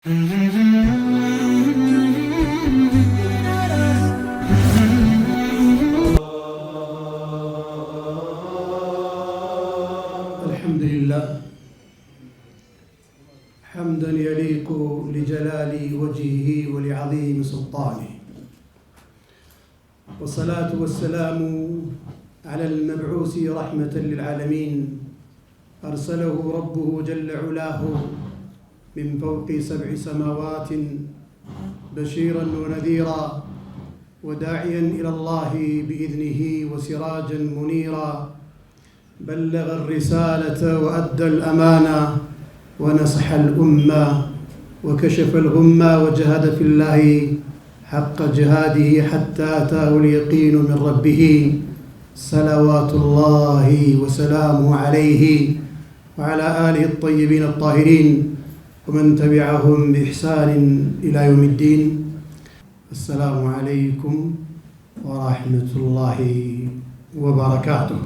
الحمد لله حمدا يليق لجلال وجهه ولعظيم سلطانه، والصلاة والسلام على المبعوث رحمة للعالمين، أرسله ربه جل علاه من فوق 7 سماوات بشيرا ونذيرا وداعيا إلى الله بإذنه وسراجا منيرا، بلغ الرسالة وأدى الأمانة ونصح الأمة وكشف الغمة وجاهد في الله حق جهاده حتى أتاه اليقين من ربه، صلوات الله وسلامه عليه وعلى آله الطيبين الطاهرين ومن تبعهم بإحسان إلى يوم الدين. السلام عليكم ورحمة الله وبركاته.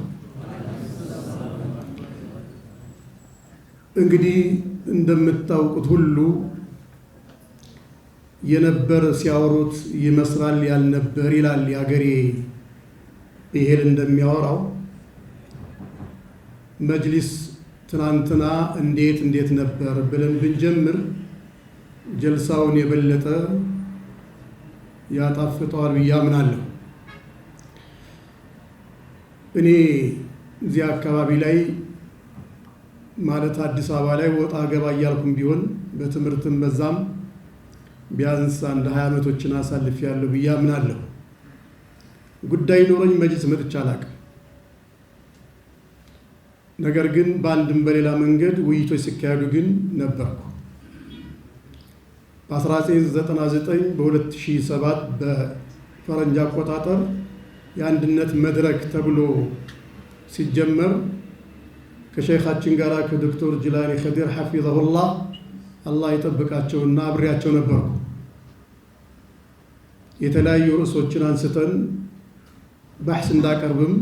እንግዲህ እንደምታውቁት ሁሉ የነበር ሲያወሩት ይመስላል ያልነበር ይላል ያገሬ ብሄል እንደሚያወራው። መጅሊስ ትናንትና እንዴት ነበር ብለን ብንጀምር ጀልሳውን የበለጠ ያጣፍጠዋል ብዬ አምናለሁ። እኔ እዚህ አካባቢ ላይ ማለት አዲስ አበባ ላይ ወጣ ገባ እያልኩም ቢሆን በትምህርትም በዛም ቢያንስ አንድ 20 ዓመቶችን አሳልፌያለሁ ብዬ አምናለሁ። ጉዳይ ኖሮኝ መጅሊስ መጥቼ አላውቅም። ነገር ግን በአንድም በሌላ መንገድ ውይይቶች ሲካሄዱ ግን ነበርኩ። በ1999 በ2007 በፈረንጅ አቆጣጠር የአንድነት መድረክ ተብሎ ሲጀመር ከሼኻችን ጋር ከዶክተር ጅላኒ ኸዲር ሐፊዘሁላህ አላህ ይጠብቃቸውና አብሬያቸው ነበርኩ። የተለያዩ ርዕሶችን አንስተን ባሕስ እንዳቀርብም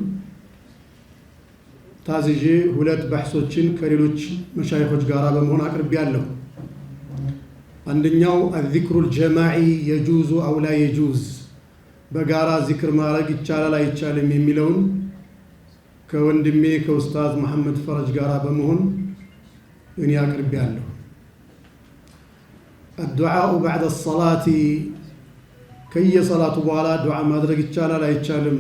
ታዝዤ 2 ባሕሶችን ከሌሎች መሻይኾች ጋር በመሆን አቅርቤያለሁ። አንደኛው الذكر الجماعي يجوز أو لا يجوز በጋራ ዚክር ማድረግ ይቻላል አይቻልም የሚለውን ከወንድሜ ከኡስታዝ መሐመድ ፈረጅ ጋር በመሆን እኔ አቅርቤያለሁ። الدعاء بعد الصلاة ከየሰላቱ በኋላ ዱዓ ማድረግ ይቻላል አይቻልም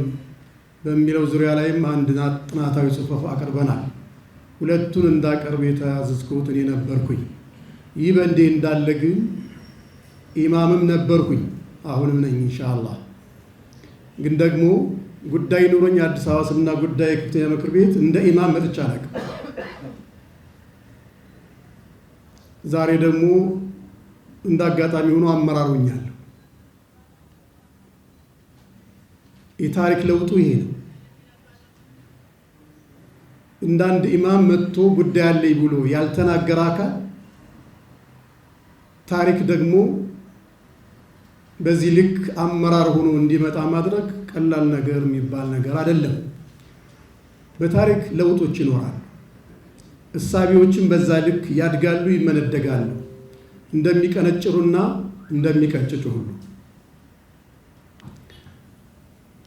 በሚለው ዙሪያ ላይም አንድ ጥናታዊ ጽሑፍ አቅርበናል። ሁለቱን እንዳቀርብ የተያዝኩት እኔ ነበርኩኝ። ይህ በእንዲህ እንዳለ ግን ኢማምም ነበርኩኝ፣ አሁንም ነኝ ኢንሻአላህ። ግን ደግሞ ጉዳይ ኑሮኝ አዲስ አበባ እስልምና ጉዳይ ከፍተኛ ምክር ቤት እንደ ኢማም መጥቼ አላውቅም። ዛሬ ደግሞ እንዳጋጣሚ ሆኖ አመራሩኛል። የታሪክ ለውጡ ይሄ ነው። እንዳንድ ኢማም መጥቶ ጉዳይ አለኝ ብሎ ያልተናገረ አካል ታሪክ ደግሞ በዚህ ልክ አመራር ሆኖ እንዲመጣ ማድረግ ቀላል ነገር የሚባል ነገር አይደለም። በታሪክ ለውጦች ይኖራሉ። እሳቢዎችን በዛ ልክ ያድጋሉ፣ ይመነደጋሉ፣ እንደሚቀነጭሩና እንደሚቀጭጩ ሁሉ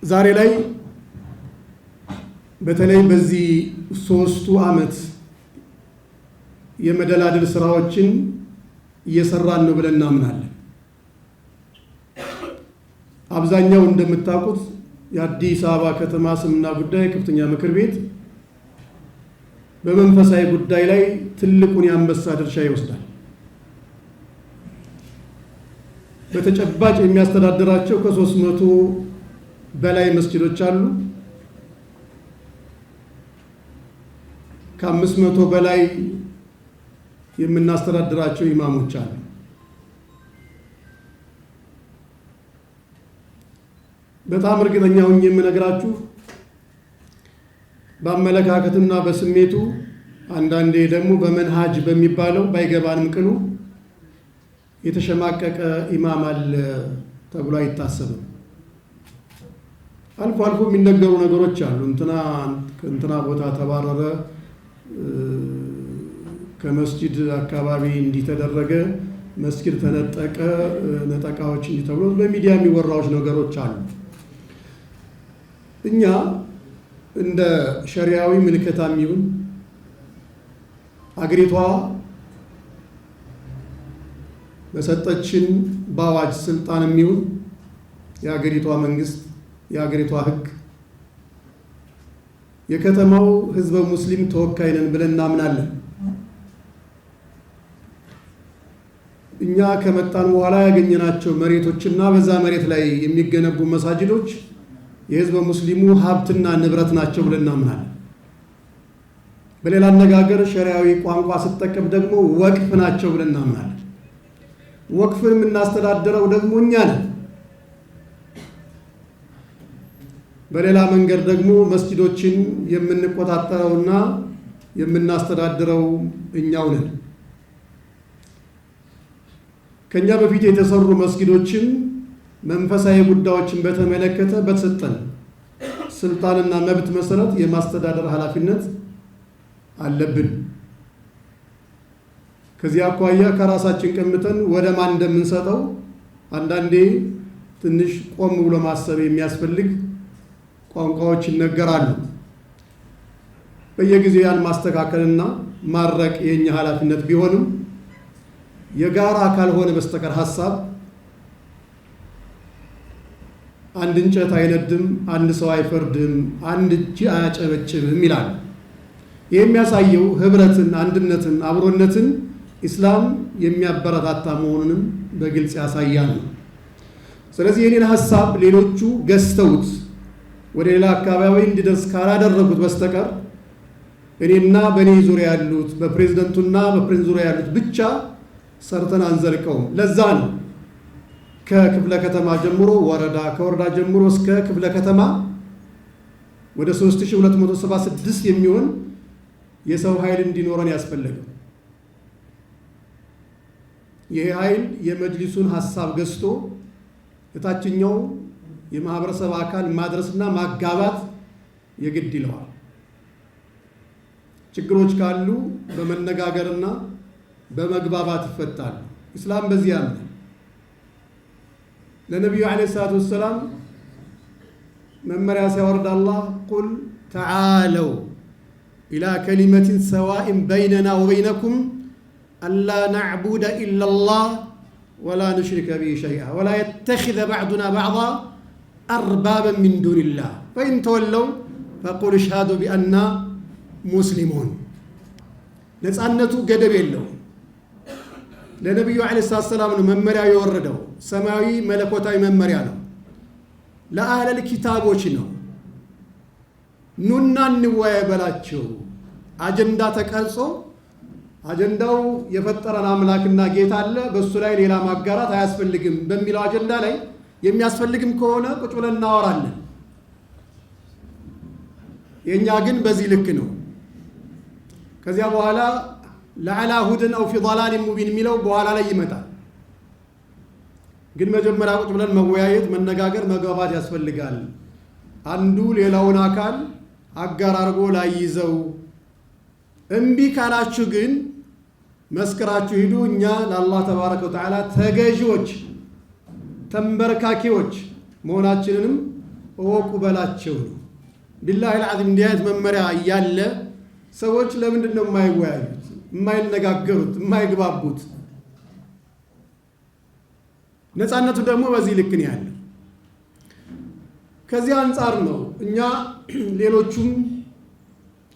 ዛሬ ላይ በተለይ በዚህ 3 ዓመት የመደላድል ስራዎችን እየሰራን ነው ብለን እናምናለን። አብዛኛው እንደምታውቁት የአዲስ አበባ ከተማ እስልምና ጉዳይ ከፍተኛ ምክር ቤት በመንፈሳዊ ጉዳይ ላይ ትልቁን የአንበሳ ድርሻ ይወስዳል። በተጨባጭ የሚያስተዳድራቸው ከ300 በላይ መስጂዶች አሉ። ከ500 በላይ የምናስተዳድራቸው ኢማሞች አሉ። በጣም እርግጠኛ ሆኜ የምነግራችሁ በአመለካከትና በስሜቱ አንዳንዴ ደግሞ በመንሃጅ በሚባለው ባይገባንም ቅሉ የተሸማቀቀ ኢማም አለ ተብሎ አይታሰብም። አልፎ አልፎ የሚነገሩ ነገሮች አሉ። እንትና ቦታ ተባረረ፣ ከመስጂድ አካባቢ እንዲተደረገ መስጊድ ተነጠቀ ነጠቃዎች እንዲተብሎ በሚዲያ የሚወራዎች ነገሮች አሉ። እኛ እንደ ሸሪዓዊ ምልከታም ይሁን አገሪቷ በሰጠችን በአዋጅ ስልጣንም ይሁን የአገሪቷ መንግስት የአገሪቷ ህግ የከተማው ህዝበ ሙስሊም ተወካይ ነን ብለን እናምናለን። እኛ ከመጣን በኋላ ያገኘናቸው መሬቶችና በዛ መሬት ላይ የሚገነቡ መሳጅዶች የህዝበ ሙስሊሙ ሀብትና ንብረት ናቸው ብለን እናምናለን። በሌላ አነጋገር ሸሪዓዊ ቋንቋ ስትጠቀም ደግሞ ወቅፍ ናቸው ብለን እናምናለን። ወቅፍን የምናስተዳድረው ደግሞ እኛ ነን። በሌላ መንገድ ደግሞ መስጂዶችን የምንቆጣጠረውና የምናስተዳድረው እኛው ነን። ከኛ በፊት የተሰሩ መስጊዶችን መንፈሳዊ ጉዳዮችን በተመለከተ በተሰጠን ስልጣንና መብት መሰረት የማስተዳደር ኃላፊነት አለብን። ከዚህ አኳያ ከራሳችን ቀምተን ወደ ማን እንደምንሰጠው አንዳንዴ ትንሽ ቆም ብሎ ማሰብ የሚያስፈልግ ቋንቋዎች ይነገራሉ። በየጊዜው ያን ማስተካከልና ማረቅ የኛ ኃላፊነት ቢሆንም የጋራ ካልሆነ በስተቀር ሐሳብ አንድ እንጨት አይነድም፣ አንድ ሰው አይፈርድም፣ አንድ እጅ አያጨበጭብም ይላል። ይህ የሚያሳየው ህብረትን፣ አንድነትን፣ አብሮነትን ኢስላም የሚያበረታታ መሆኑንም በግልጽ ያሳያል። ስለዚህ የኔን ሐሳብ ሌሎቹ ገዝተውት ወደ ሌላ አካባቢ እንዲደርስ ካላደረጉት በስተቀር እኔና በእኔ ዙሪያ ያሉት በፕሬዝደንቱና በፕሬዝደንቱ ዙሪያ ያሉት ብቻ ሰርተን አንዘልቀውም። ለዛ ነው ከክፍለ ከተማ ጀምሮ ወረዳ፣ ከወረዳ ጀምሮ እስከ ክፍለ ከተማ ወደ 3276 የሚሆን የሰው ኃይል እንዲኖረን ያስፈልገው። ይሄ ኃይል የመጅሊሱን ሐሳብ ገዝቶ የታችኛው የማህበረሰብ አካል ማድረስና ማጋባት የግድ ይለዋል። ችግሮች ካሉ በመነጋገርና በመግባባት ይፈታሉ። ኢስላም በዚህ ያምናል። ለነቢዩ ዓለይሂ ሰላቱ ወሰላም መመሪያ ሲያወርድ አላህ ቁል ተዓለው ኢላ ከሊመትን ሰዋኢን በይነና ወበይነኩም አላ ነዕቡደ ኢለላህ ወላ ኑሽሪከ ቢሂ ሸይአ ወላ የተኺዘ ባዕዱና ባዕዳ አርባበን ሚን ዱኒላህ ፈኢን ተወለው ፈቁል እሽሃዱ ቢአና ሙስሊሙን። ነፃነቱ ገደብ የለውም። ለነቢዩ ዓለይሂ ሰላቱ ወሰላም ነው መመሪያው የወረደው። ሰማያዊ መለኮታዊ መመሪያ ነው። ለአህለል ኪታቦች ነው። ኑና እንወያይ በላቸው። አጀንዳ ተቀርጾ አጀንዳው የፈጠረን አምላክና ጌታ አለ፣ በሱ ላይ ሌላ ማጋራት አያስፈልግም በሚለው አጀንዳ ላይ የሚያስፈልግም ከሆነ ቁጭ ብለን እናወራለን። የኛ ግን በዚህ ልክ ነው። ከዚያ በኋላ ለዓላ ሁደን አው ፊ ضላል ሙቢን የሚለው በኋላ ላይ ይመጣል። ግን መጀመሪያ ቁጭ ብለን መወያየት፣ መነጋገር፣ መግባባት ያስፈልጋል። አንዱ ሌላውን አካል አጋር አድርጎ ላይ ይዘው እምቢ ካላችሁ ግን መስከራችሁ ሂዱ፣ እኛ ለአላህ ተባረከ ወተዓላ ተገዢዎች ተንበርካኪዎች መሆናችንንም እወቁ በላቸው ነው። ቢላሂ አልዓዚም እንዲህ አይነት መመሪያ እያለ ሰዎች ለምንድን ነው የማይወያዩት፣ የማይነጋገሩት፣ የማይግባቡት? ነፃነቱ ደግሞ በዚህ ልክ ነው ያለው። ከዚህ አንጻር ነው እኛ ሌሎቹም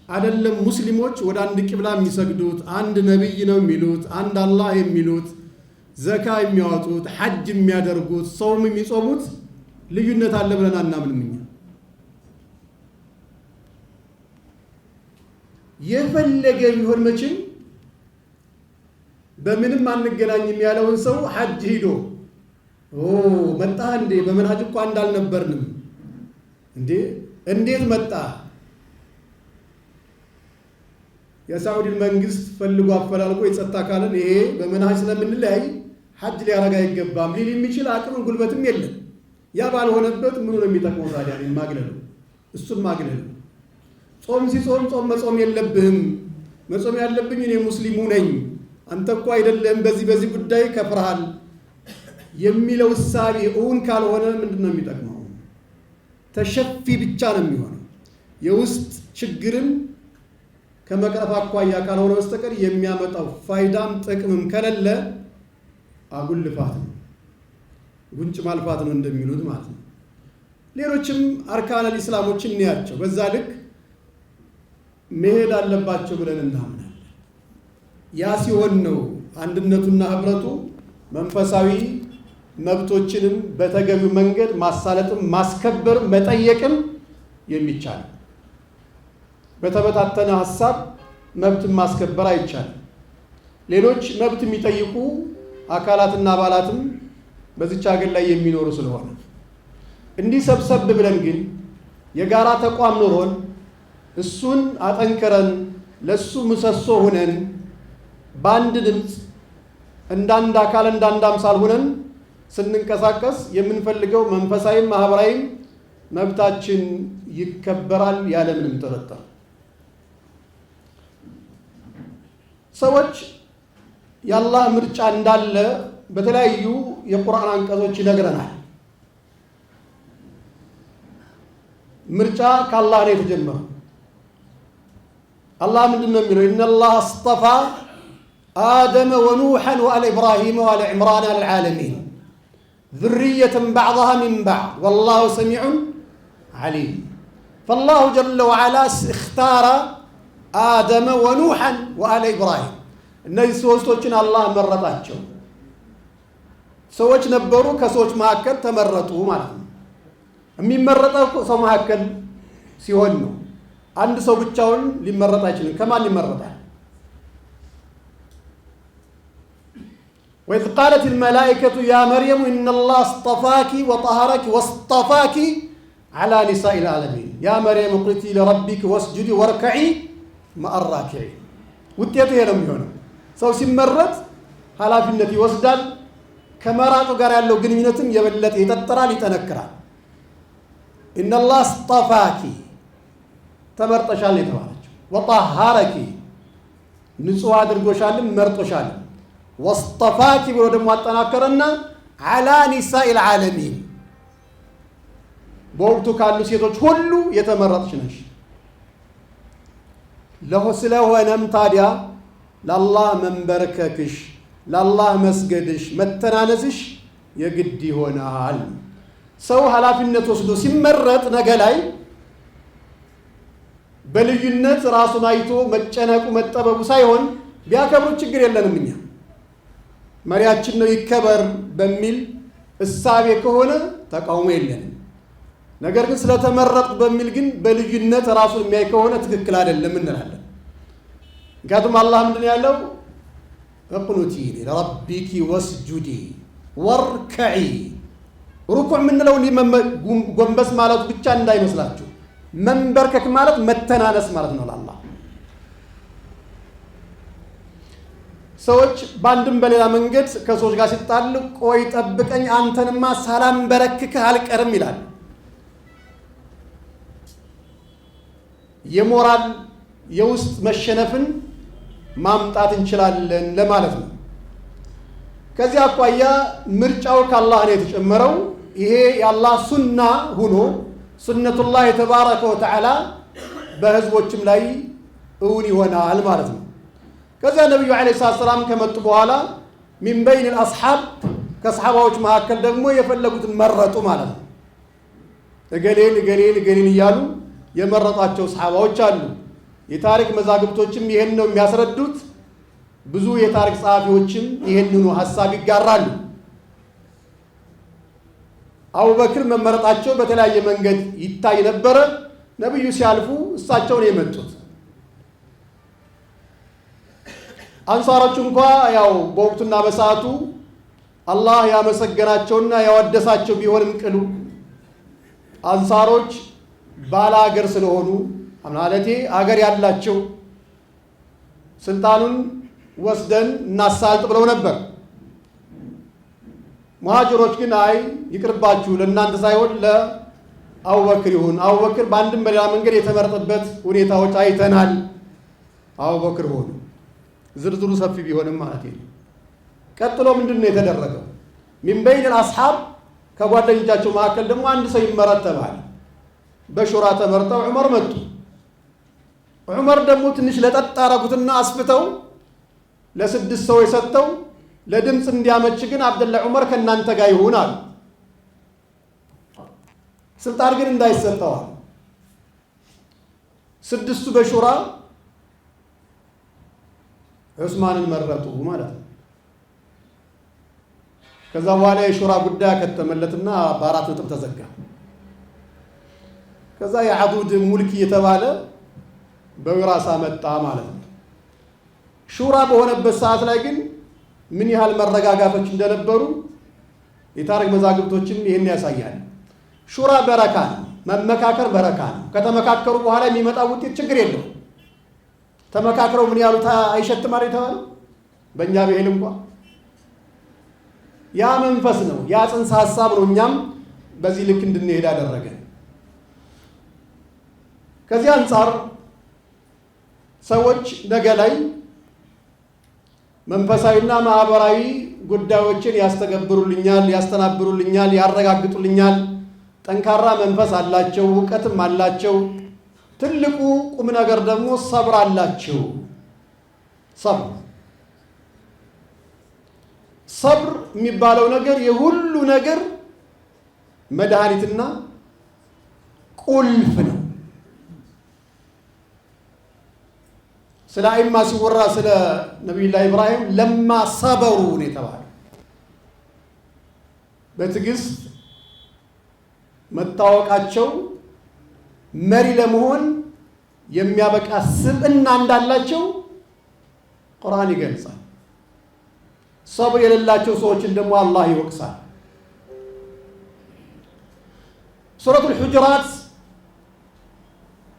አይደለም ሙስሊሞች ወደ አንድ ቂብላ የሚሰግዱት፣ አንድ ነብይ ነው የሚሉት፣ አንድ አላህ የሚሉት፣ ዘካ የሚያወጡት፣ ሐጅ የሚያደርጉት፣ ጾም የሚጾሙት ልዩነት አለ ብለን አናምንም። እኛ የፈለገ ቢሆን መቼም በምንም አንገናኝም ያለውን ሰው ሐጅ ሂዶ መጣ እንዴ በመንሃጅ እኮ እንዳልነበርንም እንዴ እንዴት መጣ? የሳዑዲን መንግስት ፈልጎ አፈላልጎ የጸጥታ አካልን ይሄ በመንሃጅ ስለምንለያይ ሐጅ ሊያረጋ አይገባም ሊል የሚችል አቅምም ጉልበትም የለም። ያ ባልሆነበት ምኑ ነው የሚጠቅመው ታዲያ? ማግለሉ እሱም ማግለሉ። ጾም ሲጾም ጾም መጾም የለብህም፣ መጾም ያለብኝ እኔ ሙስሊሙ ነኝ፣ አንተ እኮ አይደለም በዚህ ጉዳይ ከፍርሃል የሚለው እሳቤ እውን ካልሆነ ምንድነው የሚጠቅመው? ተሸፊ ብቻ ነው የሚሆነው። የውስጥ ችግርን ከመቅረፍ አኳያ ካልሆነ በስተቀር የሚያመጣው ፋይዳም ጥቅምም ከሌለ አጉል ልፋት ነው፣ ጉንጭ ማልፋት ነው እንደሚሉት ማለት ነው። ሌሎችም አርካነል ኢስላሞችን እንያቸው፣ በዛ ልክ መሄድ አለባቸው ብለን እናምናለን። ያ ሲሆን ነው አንድነቱና ህብረቱ መንፈሳዊ መብቶችንም በተገቢው መንገድ ማሳለጥም ማስከበር መጠየቅም የሚቻል። በተበታተነ ሐሳብ መብትን ማስከበር አይቻልም። ሌሎች መብት የሚጠይቁ አካላትና አባላትም በዚች ሀገር ላይ የሚኖሩ ስለሆነ እንዲህ ሰብሰብ ብለን ግን የጋራ ተቋም ኖሮን እሱን አጠንክረን ለሱ ምሰሶ ሆነን በአንድ ድምፅ እንዳንድ አካል እንዳንድ አምሳል ሆነን ስንንቀሳቀስ የምንፈልገው መንፈሳዊም ማህበራዊም መብታችን ይከበራል ያለምንም ጥርጥር። ሰዎች የአላህ ምርጫ እንዳለ በተለያዩ የቁርአን አንቀጾች ይነግረናል። ምርጫ ከአላህ ነው የተጀመረው። አላህ ምንድን ነው የሚለው? ኢነላህ አስጠፋ አደመ ወኑሐን ወአለ ኢብራሂም ወአለ ዒምራን አለል ዓለሚን ذريةً بعضها من بعض والله سميع عليم فالله جل وعلا اختار آدم ونوحا وآل إبراهيم እነዚህ ሶስቶችን አላህ መረጣቸው። ሰዎች ነበሩ፣ ከሰዎች መካከል ተመረጡ ማለት ነው። የሚመረጠው ሰው መካከል ሲሆን ነው። አንድ ሰው ብቻውን ሊመረጥ አይችልም። ከማን ይመረጣል? وإذ قالت الملائكة يا مريم إن الله اصطفاك وطهرك واصطفاك على نساء العالمين يا مريم اقنتي لربك واسجدي واركعي مع الراكعين ውጤቱ ይሄ ነው የሚሆነው። ሰው ሲመረጥ ኃላፊነት ይወስዳል። ከመራጡ ጋር ያለው ግንኙነትም የበለጠ ይጠጠራል፣ ይጠነክራል። إن الله اصطفاك ተመርጠሻል የተባለችው وطهرك ንጹህ አድርጎሻል፣ መርጦሻል። واصطفاك ብሎ ደግሞ አጠናከረና على نساء العالمين በወቅቱ ካሉ ሴቶች ሁሉ የተመረጥሽ ነሽ። ስለሆነም ታዲያ ለአላህ መንበርከክሽ፣ ለአላህ መስገድሽ፣ መተናነስሽ የግድ ይሆናል። ሰው ኃላፊነት ወስዶ ሲመረጥ ነገ ላይ በልዩነት ራሱን አይቶ መጨነቁ መጠበቡ ሳይሆን ቢያከብሩ ችግር የለንም። እኛ መሪያችን ነው ይከበር በሚል እሳቤ ከሆነ ተቃውሞ የለንም። ነገር ግን ስለተመረጡ በሚል ግን በልዩነት ራሱን የሚያይ ከሆነ ትክክል አይደለም እንላለን። ምክንያቱም አላህ ምንድን ያለው? እቁኑቲ ለረቢኪ ወስጁዲ ወርከዒ። ሩኩዕ የምንለው ጎንበስ ማለቱ ብቻ እንዳይመስላችሁ። መንበርከክ ማለት መተናነስ ማለት ነው ለአላህ። ሰዎች በአንድም በሌላ መንገድ ከሰዎች ጋር ሲጣሉ ቆይ ጠብቀኝ አንተንማ ሳላንበረክክህ አልቀርም ይላል። የሞራል የውስጥ መሸነፍን ማምጣት እንችላለን ለማለት ነው። ከዚህ አኳያ ምርጫው ከአላህ ነው የተጨመረው። ይሄ የአላህ ሱና ሆኖ ሱነቱላህ ተባረከ ወተዓላ በህዝቦችም ላይ እውን ይሆናል ማለት ነው። ከዚያ ነብዩ አለይሂ ሰላም ከመጡ በኋላ ሚን በይን አልአስሐብ ከሰሐባዎች መካከል ደግሞ የፈለጉትን መረጡ ማለት ነው። እገሌን እያሉ የመረጣቸው ሰሐባዎች አሉ። የታሪክ መዛግብቶችም ይሄን ነው የሚያስረዱት። ብዙ የታሪክ ጸሐፊዎችም ይሄንኑ ሐሳብ ይጋራሉ። አቡበክር መመረጣቸው በተለያየ መንገድ ይታይ ነበረ። ነብዩ ሲያልፉ እሳቸው ነው የመጡት። አንሳሮች እንኳን ያው በወቅቱና በሰዓቱ አላህ ያመሰገናቸውና ያወደሳቸው ቢሆንም ቅሉ አንሳሮች ባለ ሀገር ስለሆኑ አምናለቴ አገር ያላቸው ስልጣኑን ወስደን እናሳልጥ ብለው ነበር። ሙሃጅሮች ግን አይ ይቅርባችሁ፣ ለእናንተ ሳይሆን ለአቡበክር ይሁን። አቡበክር በአንድም በሌላ መንገድ የተመረጠበት ሁኔታዎች አይተናል። አቡበክር ሆኑ። ዝርዝሩ ሰፊ ቢሆንም ማለት ነው። ቀጥሎ ምንድነው የተደረገው? ሚን በይን አልአስሓብ ከጓደኞቻቸው መካከል ደግሞ አንድ ሰው ይመረጥ ተባለ። በሹራ ተመርጠው ዑመር መጡ። ዑመር ደግሞ ትንሽ ለጠጥ አረጉትና አስፍተው ለስድስት ሰው የሰጠው ለድምፅ እንዲያመች ግን አብደላ ዑመር ከእናንተ ጋር ይሁን አሉ። ስልጣን ግን እንዳይሰጠዋል። ስድስቱ በሹራ ዑስማንን መረጡ ማለት ነው። ከዛ በኋላ የሹራ ጉዳይ ከተመለትና በአራት ነጥብ ተዘጋ። ከዛ የዓዱድ ሙልክ የተባለ በውራሳ መጣ ማለት ነው። ሹራ በሆነበት ሰዓት ላይ ግን ምን ያህል መረጋጋቶች እንደነበሩ የታሪክ መዛግብቶችም ይሄን ያሳያል። ሹራ በረካ ነው፣ መመካከር በረካ ነው። ከተመካከሩ በኋላ የሚመጣ ውጤት ችግር የለው። ተመካክረው ምን ያሉት አይሸትም አይደል የተባለው በእኛ ብሄል እንኳን ያ መንፈስ ነው፣ ያ ጽንሰ ሐሳብ ነው እኛም በዚህ ልክ እንድንሄድ አደረገን። ከዚህ አንጻር ሰዎች ነገ ላይ መንፈሳዊና ማህበራዊ ጉዳዮችን ያስተገብሩልኛል፣ ያስተናብሩልኛል፣ ያረጋግጡልኛል፣ ጠንካራ መንፈስ አላቸው፣ እውቀትም አላቸው። ትልቁ ቁም ነገር ደግሞ ሰብር አላቸው። ሰብር የሚባለው ነገር የሁሉ ነገር መድኃኒትና ቁልፍ ነው። ስለ አይማ ሲወራ ስለ ነቢዩላህ ኢብራሂም ለማ ሰበሩ ነው የተባለው። በትዕግስት መታወቃቸው መሪ ለመሆን የሚያበቃ ስብዕና እንዳላቸው ቁርአን ይገልጻል። ሰብር የሌላቸው ሰዎችን ደግሞ አላህ ይወቅሳል። ሱረቱል ሁጁራት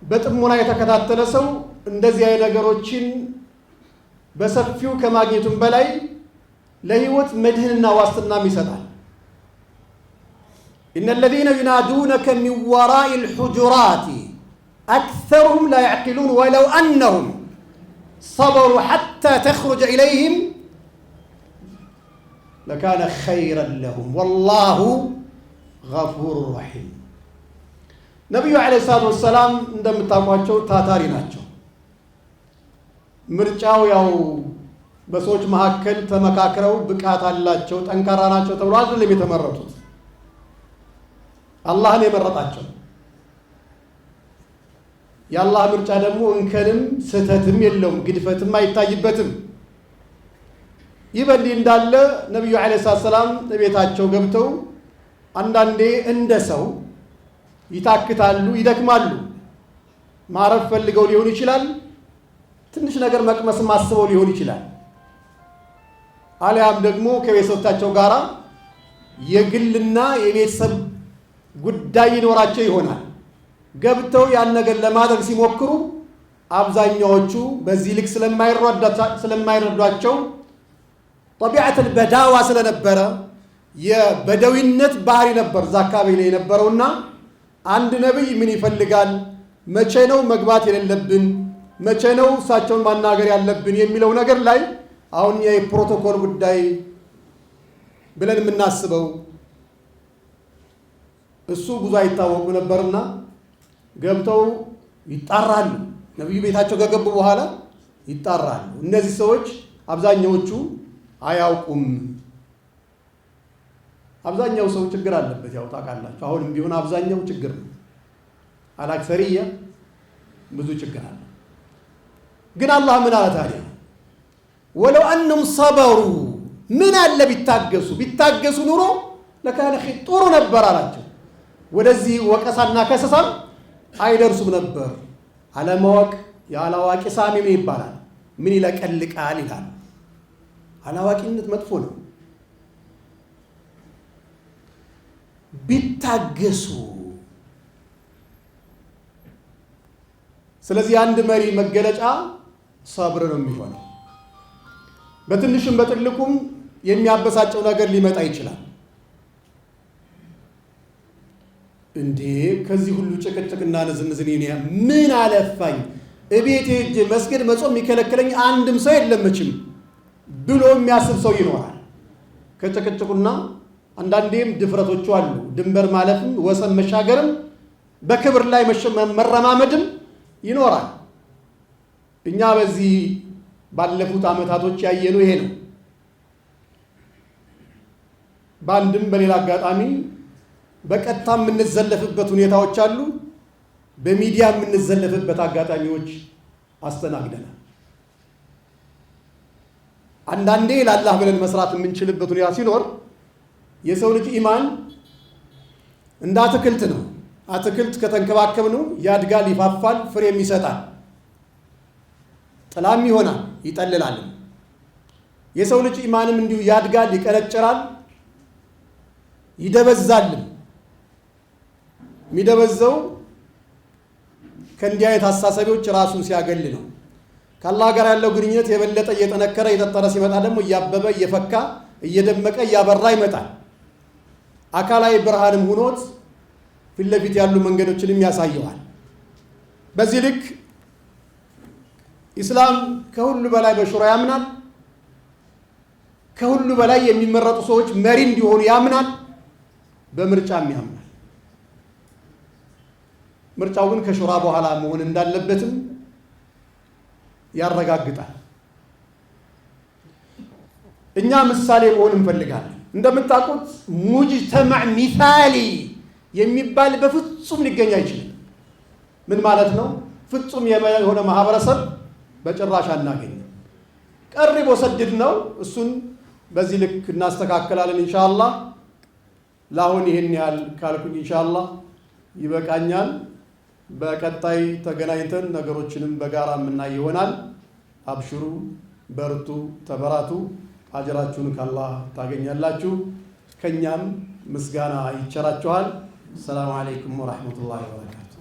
በጥሞና የተከታተለ ሰው እንደዚህ አይነት ነገሮችን በሰፊው ከማግኘቱም በላይ ለህይወት መድህንና ዋስትናም ይሰጣል። إن الذين ينادونك من وراء الحجرات أكثرهم لا يعقلون ولو أنهم صبروا حتى تخرج إليهم لكان خيرا لهم والله غفور رحيم ነቢዩ ዓለይሂ ሰላቱ ወሰላም እንደምታውቋቸው ታታሪ ናቸው። ምርጫው ያው በሰዎች መካከል ተመካክረው ብቃት አላቸው ጠንካራ ናቸው ተብሎ አይደለም የተመረጡት። አላህን የመረጣቸው። የአላህ ምርጫ ደግሞ እንከንም ስህተትም የለውም፣ ግድፈትም አይታይበትም። ይህ በእንዲህ እንዳለ ነቢዩ ዓለይሂ ሰላቱ ወሰላም ቤታቸው ገብተው አንዳንዴ እንደ ሰው ይታክታሉ፣ ይደክማሉ። ማረፍ ፈልገው ሊሆን ይችላል፣ ትንሽ ነገር መቅመስም አስበው ሊሆን ይችላል። አሊያም ደግሞ ከቤተሰቦቻቸው ጋር የግልና የቤተሰብ ጉዳይ ይኖራቸው ይሆናል። ገብተው ያን ነገር ለማድረግ ሲሞክሩ አብዛኛዎቹ በዚህ ልክ ስለማይረዷቸው ጠቢዓተል በዳዋ ስለነበረ የበደዊነት ባህሪ ነበር እዛ አካባቢ ላይ የነበረውና አንድ ነብይ ምን ይፈልጋል፣ መቼ ነው መግባት የሌለብን፣ መቼ ነው እሳቸውን ማናገር ያለብን የሚለው ነገር ላይ አሁን የፕሮቶኮል ጉዳይ ብለን የምናስበው እሱ ብዙ አይታወቁ ነበርና ገብተው ይጣራሉ። ነብዩ ቤታቸው ከገቡ በኋላ ይጣራሉ። እነዚህ ሰዎች አብዛኛዎቹ አያውቁም። አብዛኛው ሰው ችግር አለበት፣ ያው ታውቃላችሁ። አሁንም ቢሆን አብዛኛው ችግር ነው። አልአክሰሪያ ብዙ ችግር አለ። ግን አላህ ምን አለ ታዲያ? ወለው አነሁም ሰበሩ፣ ምን አለ ቢታገሱ ኑሮ ለካነ ጥሩ ነበር አላቸው። ወደዚህ ወቀሳና ከሰሳም አይደርሱም ነበር። አለማወቅ ያላዋቂ ሳሚ ምን ይባላል? ምን ይለቀልቃል ይላል። አላዋቂነት መጥፎ ነው። ቢታገሱ። ስለዚህ አንድ መሪ መገለጫ ሰብር ነው የሚሆነው። በትንሹም በትልቁም የሚያበሳጨው ነገር ሊመጣ ይችላል። እንዴ ከዚህ ሁሉ ጭቅጭቅና ንዝንዝን ምን አለፋኝ እቤቴ ሄጄ መስገድ መጾም የሚከለክለኝ አንድም ሰው የለምችም ብሎ የሚያስብ ሰው ይኖራል። ከጭቅጭቁና አንዳንዴም ድፍረቶቹ አሉ። ድንበር ማለፍም ወሰን መሻገርም በክብር ላይ መረማመድም ይኖራል። እኛ በዚህ ባለፉት ዓመታቶች ያየነው ይሄ ነው። በአንድም በሌላ አጋጣሚ በቀጥታ የምንዘለፍበት ሁኔታዎች አሉ። በሚዲያ የምንዘለፍበት አጋጣሚዎች አስተናግደናል። አንዳንዴ ለአላህ ብለን መስራት የምንችልበት ሁኔታ ሲኖር የሰው ልጅ ኢማን እንደ አትክልት ነው። አትክልት ከተንከባከብነው ያድጋል፣ ይፋፋል፣ ፍሬም ይሰጣል፣ ጥላም ይሆናል፣ ይጠልላል። የሰው ልጅ ኢማንም እንዲሁ ያድጋል፣ ይቀነጨራል፣ ይደበዛል። የሚደበዘው ከእንዲህ አይነት አስተሳሰቦች ራሱን ሲያገል ነው። ከአላህ ጋር ያለው ግንኙነት የበለጠ እየጠነከረ እየጠጠረ ሲመጣ ደግሞ እያበበ እየፈካ እየደመቀ እያበራ ይመጣል። አካላዊ ብርሃንም ሆኖት ፊት ለፊት ያሉ መንገዶችንም ያሳየዋል። በዚህ ልክ ኢስላም ከሁሉ በላይ በሹራ ያምናል። ከሁሉ በላይ የሚመረጡ ሰዎች መሪ እንዲሆኑ ያምናል። በምርጫም ያምናል። ምርጫው ግን ከሹራ በኋላ መሆን እንዳለበትም ያረጋግጣል። እኛ ምሳሌ መሆን እንፈልጋለን። እንደምታውቁት ሙጅተማዕ ሚሳሊ የሚባል በፍጹም ሊገኝ አይችልም። ምን ማለት ነው? ፍጹም የሆነ ማህበረሰብ በጭራሽ አናገኝም። ቀሪቦ ሰድድ ነው። እሱን በዚህ ልክ እናስተካከላለን ኢንሻአላህ። ለአሁን ይህን ያህል ካልኩኝ ኢንሻአላህ ይበቃኛል። በቀጣይ ተገናኝተን ነገሮችንም በጋራ የምናይ ይሆናል። አብሽሩ፣ በርቱ፣ ተበራቱ። አጅራችሁን ከአላህ ታገኛላችሁ። ከኛም ምስጋና ይቸራችኋል። ሰላም አለይኩም ወራህመቱላሂ ወበረካቱ።